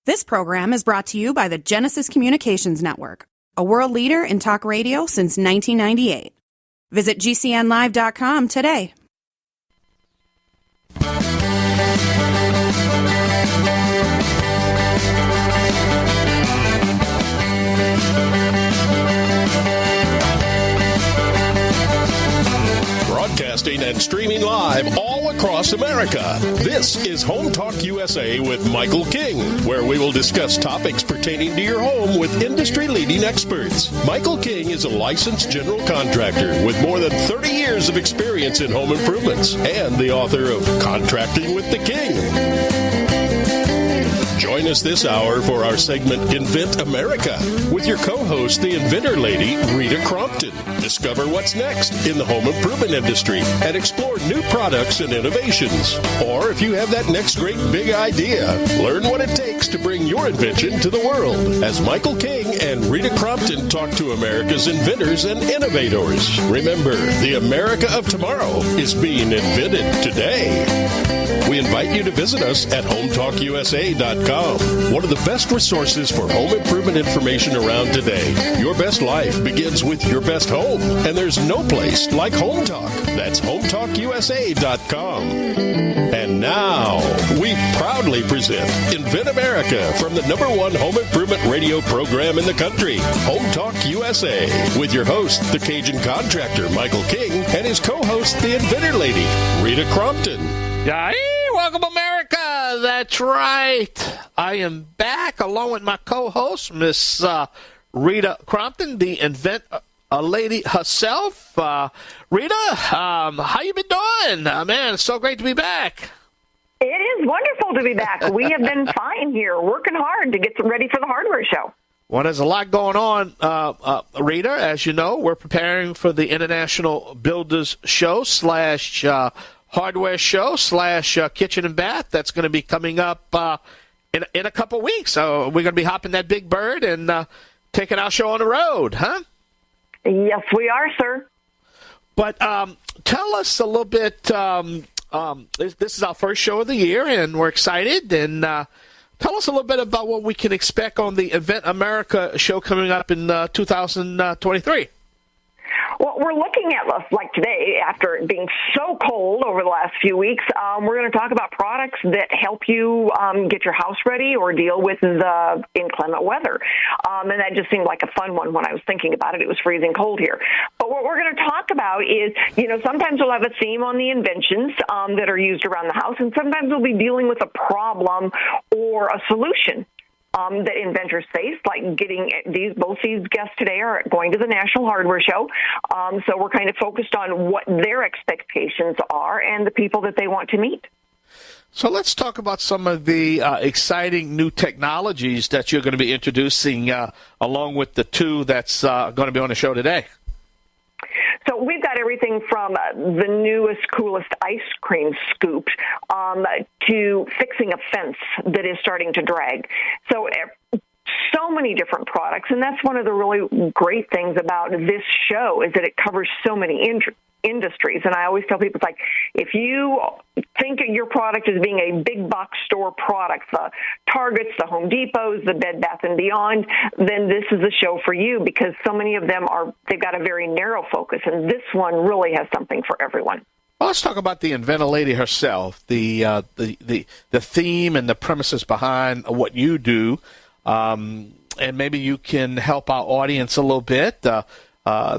This program is brought to you by the Genesis Communications Network, a world leader in talk radio since 1998. Visit GCNlive.com today. Broadcasting and streaming live all across America. This is Home Talk USA with Michael King, where we will discuss topics pertaining to your home with industry-leading experts. Michael King is a licensed general contractor with more than 30 years of experience in home improvements and the author of Contracting with the King. Join us this hour for our segment Invent America with your co-host, the Inventor Lady, Rita Crompton. Discover what's next in the home improvement industry and explore new products and innovations. Or if you have that next great big idea, learn what it takes to bring your invention to the world as Michael King and Rita Crompton talk to America's inventors and innovators. Remember, the America of tomorrow is being invented today. We invite you to visit us at HometalkUSA.com, one of the best resources for home improvement information around today. Your best life begins with your best home, and there's no place like Home Talk. That's HometalkUSA.com. And now, we proudly present Invent America from the #1 home improvement radio program in the country, Home Talk USA, with your host, the Cajun contractor, Michael King, and his co-host, the Inventor Lady, Rita Crompton. Hey, welcome, America. That's right. I am back along with my co-host, Miss Rita Crompton, the Inventor Lady herself. Rita, how you been doing? Man, it's so great to be back. It is wonderful to be back. We have been fine here, working hard to get ready for the hardware show. Well, there's a lot going on, Rita. As you know, we're preparing for the International Builders Show / hardware show / kitchen and bath. That's going to be coming up in a couple weeks. So we're going to be hopping that big bird and taking our show on the road, huh? Yes, we are, sir. But tell us a little bit. This is our first show of the year, and we're excited. And tell us a little bit about what we can expect on the Invent America show coming up in 2023. Well, we're looking at, like today, after it being so cold over the last few weeks, we're going to talk about products that help you get your house ready or deal with the inclement weather. And that just seemed like a fun one when I was thinking about it. It was freezing cold here. But what we're going to talk about is, sometimes we'll have a theme on the inventions that are used around the house, and sometimes we'll be dealing with a problem or a solution that inventors face, like getting both these guests today are going to the National Hardware Show. So we're kind of focused on what their expectations are and the people that they want to meet. So let's talk about some of the exciting new technologies that you're going to be introducing along with the two that's going to be on the show today. So we've got everything from the newest, coolest ice cream scoop to fixing a fence that is starting to drag. So many different products, and that's one of the really great things about this show is that it covers so many industries. And I always tell people, it's like, if you think of your product as being a big box store product, the Targets, the Home Depots, the Bed Bath & Beyond, then this is the show for you, because so many of them they've got a very narrow focus, and this one really has something for everyone. Well, let's talk about the Inventor Lady herself, the theme and the premises behind what you do, and maybe you can help our audience a little bit. The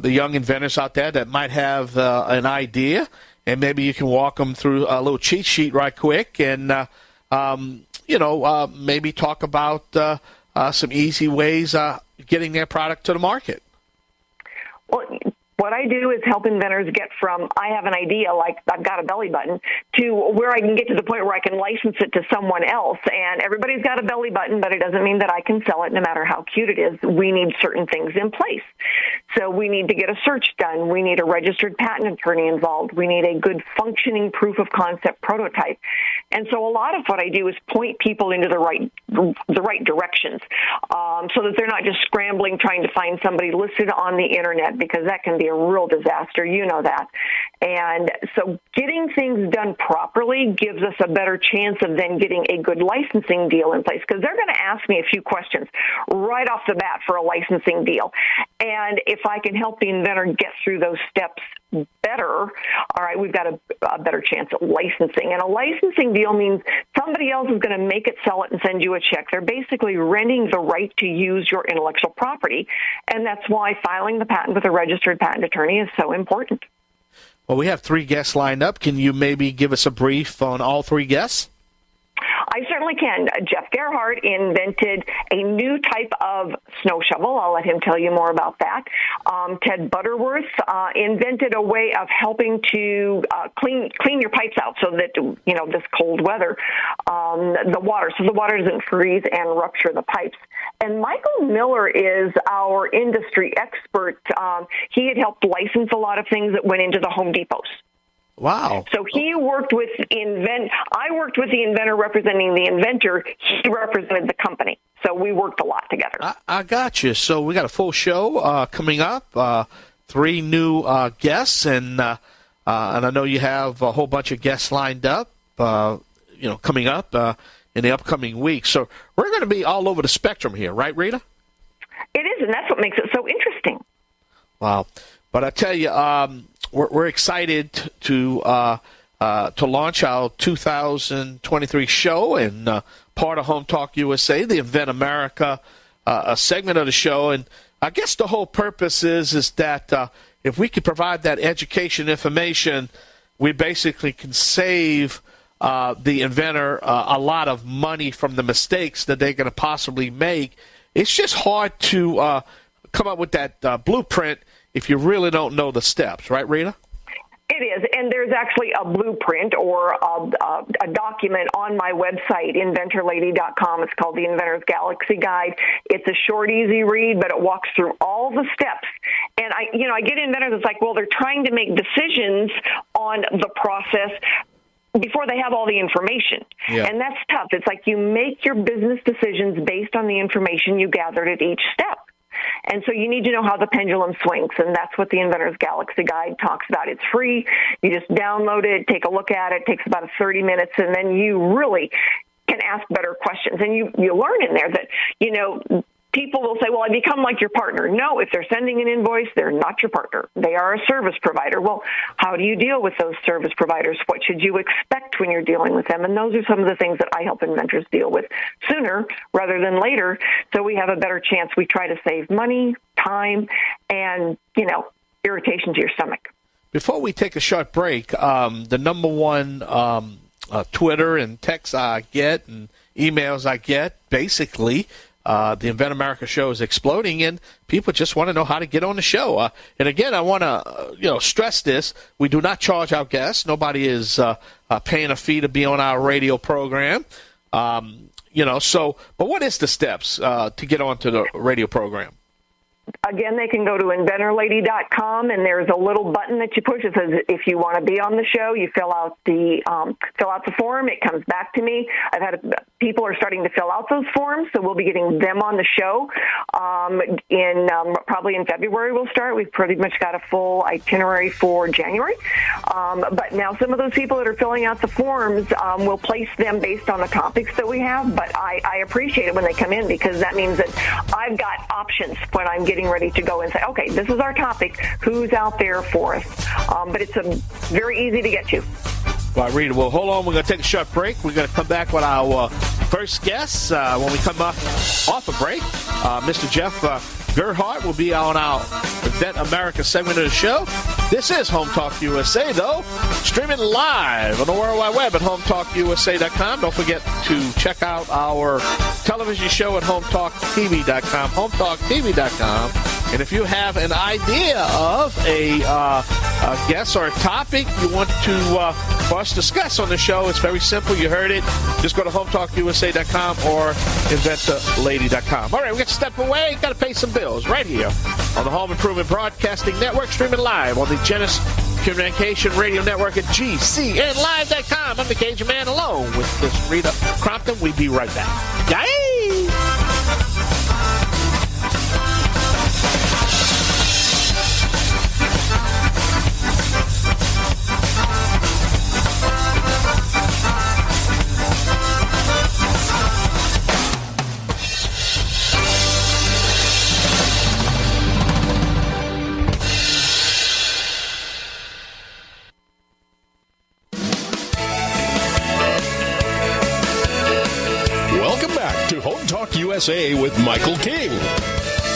young inventors out there that might have an idea, and maybe you can walk them through a little cheat sheet right quick and, maybe talk about some easy ways getting their product to the market. Well, what I do is help inventors get from, I have an idea, like I've got a belly button, to where I can get to the point where I can license it to someone else. And everybody's got a belly button, but it doesn't mean that I can sell it no matter how cute it is. We need certain things in place. So we need to get a search done. We need a registered patent attorney involved. We need a good functioning proof of concept prototype. And so a lot of what I do is point people into the right directions, so that they're not just scrambling trying to find somebody listed on the internet, because that can be a real disaster. You know that. And so getting things done properly gives us a better chance of then getting a good licensing deal in place, because they're going to ask me a few questions right off the bat for a licensing deal. And if I can help the inventor get through those steps better, all right, we've got a better chance at licensing. And a licensing deal means somebody else is going to make it, sell it, and send you a check. They're basically renting the right to use your intellectual property, and that's why filing the patent with a registered patent attorney is so important. Well, we have 3 guests lined up. Can you maybe give us a brief on all 3 guests? I certainly can. Jeff Gerhardt invented a new type of snow shovel. I'll let him tell you more about that. Ted Butterworth invented a way of helping to clean your pipes out so that, this cold weather, the water doesn't freeze and rupture the pipes. And Michael Miller is our industry expert. He had helped license a lot of things that went into the Home Depots. Wow. So he worked with I worked with the inventor representing the inventor. He represented the company. So we worked a lot together. I got you. So we got a full show coming up, 3 new guests, and I know you have a whole bunch of guests lined up, coming up in the upcoming weeks. So we're going to be all over the spectrum here, right, Rita? It is, and that's what makes it so interesting. Wow. But I tell you, we're excited to launch our 2023 show and part of Home Talk USA, the Invent America a segment of the show. And I guess the whole purpose is that if we could provide that education information, we basically can save the inventor a lot of money from the mistakes that they're going to possibly make. It's just hard to come up with that blueprint if you really don't know the steps, right, Rita? It is, and there's actually a blueprint or a document on my website, inventorlady.com. It's called the Inventor's Galaxy Guide. It's a short, easy read, but it walks through all the steps. And I get inventors that's like, well, they're trying to make decisions on the process before they have all the information. Yeah. And that's tough. It's like you make your business decisions based on the information you gathered at each step. And so you need to know how the pendulum swings, and that's what the Inventor's Galaxy Guide talks about. It's free. You just download it, take a look at it. It takes about 30 minutes, and then you really can ask better questions. And you learn in there that, people will say, well, I become like your partner. No, if they're sending an invoice, they're not your partner. They are a service provider. Well, how do you deal with those service providers? What should you expect when you're dealing with them? And those are some of the things that I help inventors deal with sooner rather than later, so we have a better chance. We try to save money, time, and, irritation to your stomach. Before we take a short break, the number one Twitter and texts I get and emails I get, basically, the Invent America show is exploding, and people just want to know how to get on the show. And again, I want to stress this: we do not charge our guests. Nobody is paying a fee to be on our radio program. So, but what is the steps to get onto the radio program? Again, they can go to inventorlady.com, and there's a little button that you push. It says, if you want to be on the show, you fill out the form. It comes back to me. I've had people are starting to fill out those forms, so we'll be getting them on the show. Probably in February we'll start. We've pretty much got a full itinerary for January. But now some of those people that are filling out the forms, we'll place them based on the topics that we have. But I appreciate it when they come in, because that means that I've got options when I'm getting ready to go and say, okay, this is our topic. Who's out there for us? But it's very easy to get to. All right, Rita, well, hold on. We're going to take a short break. We're going to come back with our first guest when we come off a break. Mr. Jeff Gerhardt will be on our Invent America segment of the show. This is Home Talk USA, though, streaming live on the World Wide Web at HomeTalkUSA.com. Don't forget to check out our television show at HomeTalkTV.com, HomeTalkTV.com. And if you have an idea of a guest or a topic you want for us to discuss on the show, it's very simple. You heard it. Just go to HomeTalkUSA.com or InventorLady.com. All right, we got to step away. Got to pay some bills right here on the Home Improvement Broadcasting Network, streaming live on the Genesis Communication Radio Network at GCNlive.com. I'm the Cajun Man alone with Miss Rita Crompton. We'll be right back. Yay! USA with Michael King.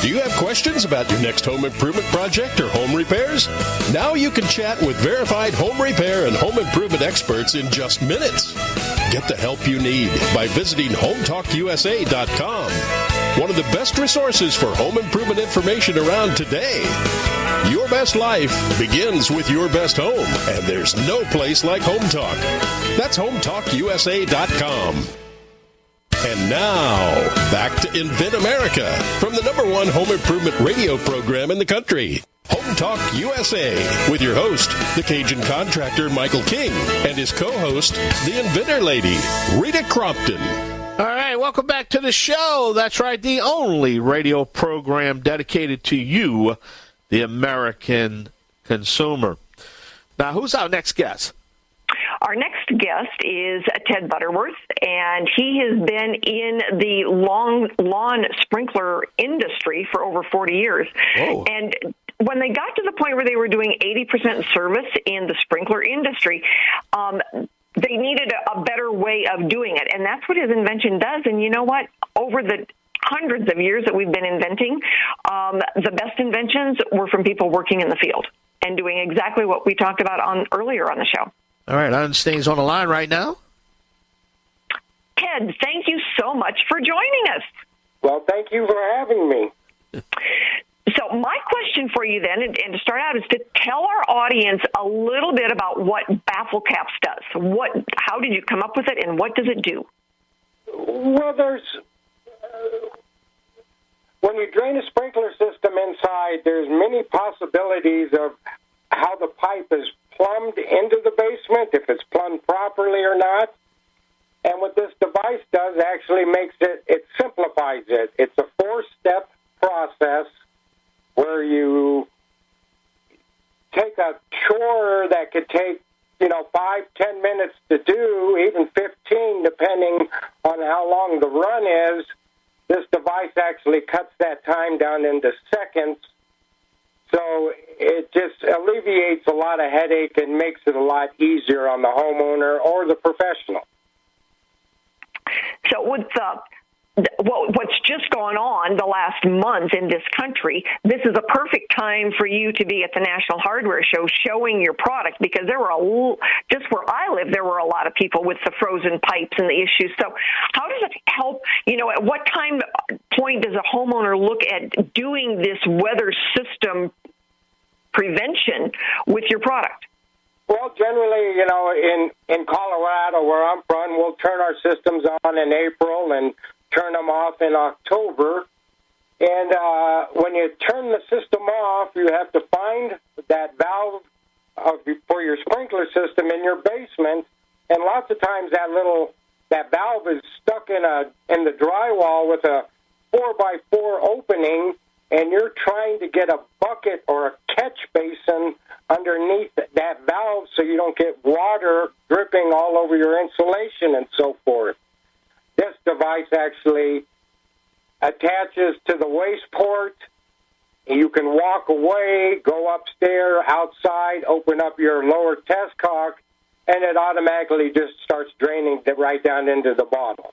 Do you have questions about your next home improvement project or home repairs? Now you can chat with verified home repair and home improvement experts in just minutes. Get the help you need by visiting HometalkUSA.com. One of the best resources for home improvement information around today. Your best life begins with your best home, and there's no place like Home Talk. That's HometalkUSA.com. And now, back to Invent America from the #1 home improvement radio program in the country. Home Talk USA with your host, the Cajun contractor Michael King, and his co-host, the Inventor Lady, Rita Crompton. All right, welcome back to the show. That's right, the only radio program dedicated to you, the American consumer. Now, who's our next guest? Our next guest is Ted Butterworth, and he has been in the lawn sprinkler industry for over 40 years. Oh. And when they got to the point where they were doing 80% service in the sprinkler industry, they needed a better way of doing it, and that's what his invention does. And you know what? Over the hundreds of years that we've been inventing, the best inventions were from people working in the field and doing exactly what we talked about earlier on the show. All right, I understand he's on the line right now. Ted, thank you so much for joining us. Well, thank you for having me. So my question for you then, and to start out, is to tell our audience a little bit about what Bafflecaps does. How did you come up with it, and what does it do? Well, when you drain a sprinkler system inside, there's many possibilities of how the pipe is plumbed into the basement, if it's plumbed properly or not. And what this device does actually it simplifies it. It's a 4-step process where you take a chore that could take, 5-10 minutes to do, even 15, depending on how long the run is. This device actually cuts that time down into seconds. So it just alleviates a lot of headache and makes it a lot easier on the homeowner or the professional. So with what's just gone on the last month in this country, this is a perfect time for you to be at the National Hardware Show showing your product, because just where I live, there were a lot of people with the frozen pipes and the issues. So how does it help? At what point does a homeowner look at doing this weather system prevention with your product? Well, generally, in Colorado, where I'm from, we'll turn our systems on in April and turn them off in October. And when you turn the system off, you have to find that valve for your sprinkler system in your basement. And lots of times that valve is stuck in the drywall with a 4x4 opening, and you're trying to get a bucket or a catch basin underneath that valve so you don't get water dripping all over your insulation and so forth. This device actually attaches to the waste port. You can walk away, go upstairs, outside, open up your lower test cock, and it automatically just starts draining right down into the bottle.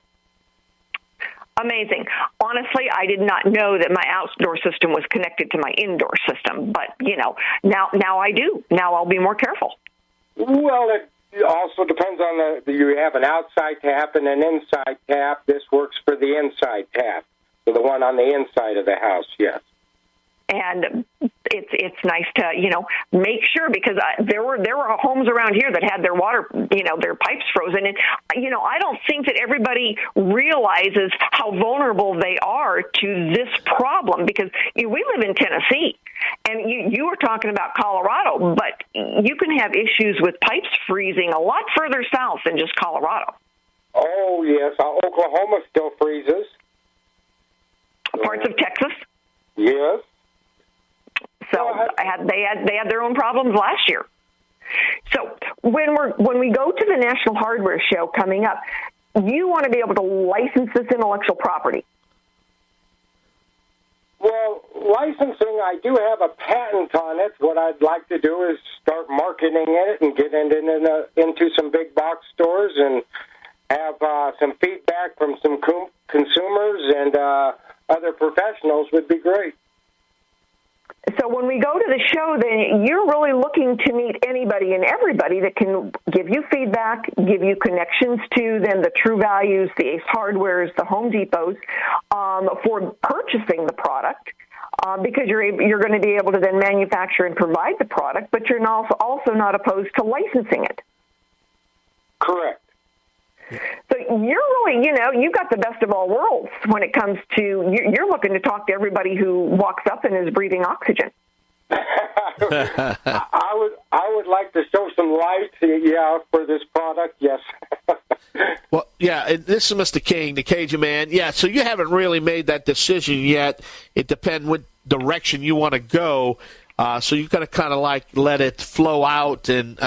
Amazing. Honestly, I did not know that my outdoor system was connected to my indoor system, but, now I do. Now I'll be more careful. Well, it also depends on you have an outside tap and an inside tap. This works for the inside tap, so the one on the inside of the house, yes. And it's nice to, make sure, because there were homes around here that had their water, their pipes frozen. And, I don't think that everybody realizes how vulnerable they are to this problem, because we live in Tennessee. And you were talking about Colorado, but you can have issues with pipes freezing a lot further south than just Colorado. Oh, yes. Oklahoma still freezes. Parts of Texas? Yes. So they had their own problems last year. So when we go to the National Hardware Show coming up, you want to be able to license this intellectual property. Well, licensing, I do have a patent on it. What I'd like to do is start marketing it and get into some big box stores and have some feedback from some consumers and other professionals would be great. So when we go to the show, then you're really looking to meet anybody and everybody that can give you feedback, give you connections to then the True Values, the Ace Hardwares, the Home Depots, for purchasing the product, because you're going to be able to then manufacture and provide the product, but you're also not opposed to licensing it. Correct. So you're really, you've got the best of all worlds when it comes to, you're looking to talk to everybody who walks up and is breathing oxygen. I would like to show some light, for this product, yes. Well, yeah, this is Mr. King, the Cajun man. Yeah, so you haven't really made that decision yet. It depends what direction you want to go. So you've got to kind of let it flow out and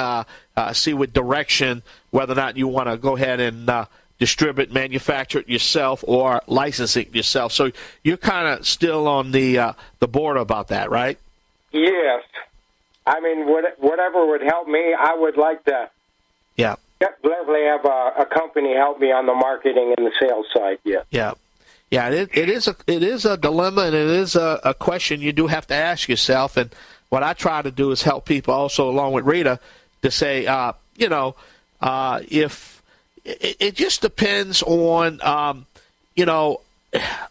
see what direction, whether or not you want to go ahead and distribute, manufacture it yourself, or license it yourself. So you're kind of still on the border about that, right? Yes. I mean, whatever would help me, I would like to. Yeah. Definitely have a company help me on the marketing and the sales side. Yeah. Yeah. Yeah, it is a dilemma, and it is a question you do have to ask yourself. And what I try to do is help people also, along with Rita, to say, if it just depends on,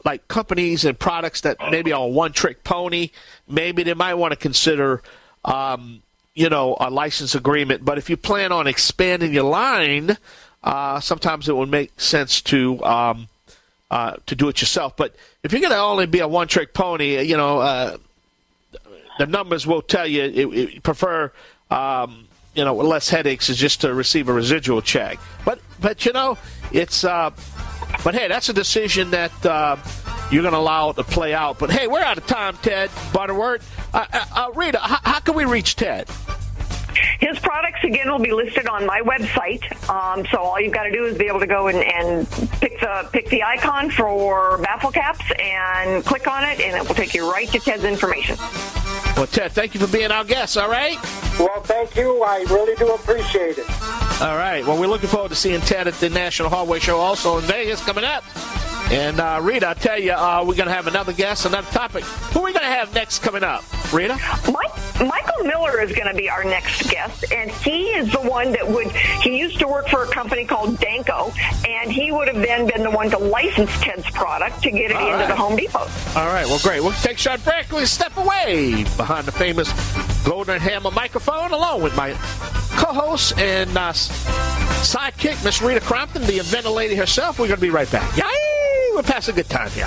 like companies and products that maybe are a one-trick pony, maybe they might want to consider, a license agreement. But if you plan on expanding your line, sometimes it would make sense to do it yourself. But if you're going to only be a one-trick pony, the numbers will tell you you prefer, less headaches is just to receive a residual check. But it's but hey, that's a decision that you're going to allow it to play out. But hey, we're out of time, Ted Butterworth. Rita, how can we reach Ted? His products, again, will be listed on my website. So all you've got to do is be able to go and pick the icon for Bafflecaps and click on it, and it will take you right to Ted's information. Well, Ted, thank you for being our guest, all right? Well, thank you. I really do appreciate it. All right. Well, we're looking forward to seeing Ted at the National Hardware Show also in Vegas coming up. And, Rita, I tell you, we're going to have another guest, another topic. Who are we going to have next coming up? Rita? Michael Miller is going to be our next guest, and he is the one that he used to work for a company called Danco, and he would have then been the one to license Ted's product to get it into the Home Depot. All right, well, great. We'll take a short break. We'll step away behind the famous Golden Hammer microphone, along with my co-host and sidekick, Miss Rita Crompton, the Inventor Lady herself. We're going to be right back. Yay! We'll pass a good time here.